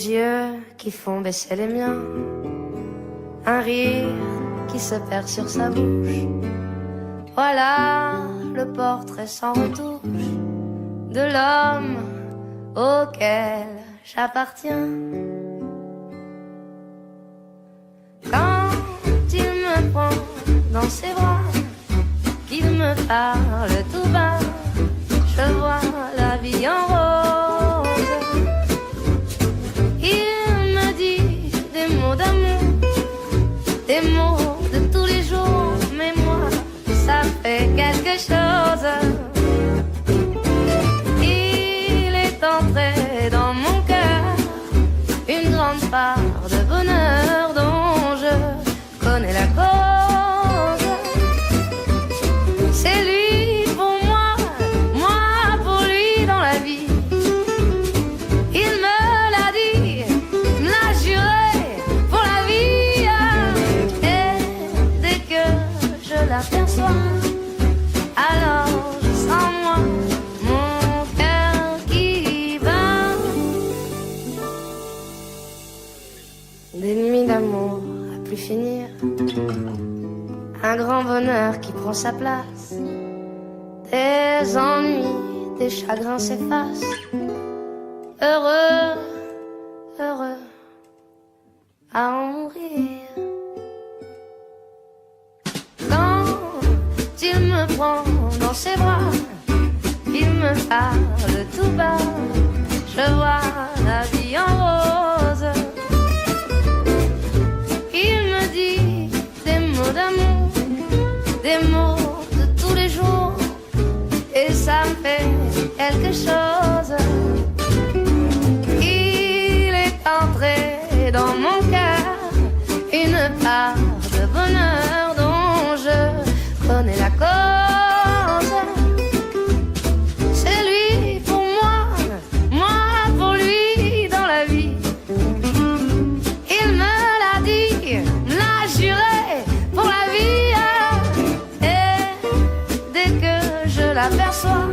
yeux qui font baisser les miens, un rire qui se perd sur sa bouche. Voilà le portrait sans retouche de l'homme auquel j'appartiens. Quand il me prend dans ses bras, qu'il me parle tout bas, je vois la vie en rose. Il me dit des mots d'amour, des mots de tous les jours, mais moi, ça fait quelque chose. Il est entré dans mon cœur une grande part de bonheur dont je connais la cause. C'est lui pour moi, moi pour lui dans la vie. Il me l'a dit, me l'a juré pour la vie. Et dès que je l'aperçois, alors je sens moi mon cœur qui bat. Des nuits d'amour à plus finir, un grand bonheur qui prend sa place, des ennuis, des chagrins s'effacent. Heureux, heureux à en mourir. Quand il me prend dans ses bras, il me parle tout bas, je vois la vie en rose. Il me dit des mots d'amour, des mots de tous les jours, et ça me fait quelque chose. Il est entré dans mon cœur une part de bonheur dont je connais la cause. C'est lui pour moi, moi pour lui dans la vie. Il me l'a dit, me l'a juré pour la vie. Et dès que je l'aperçois,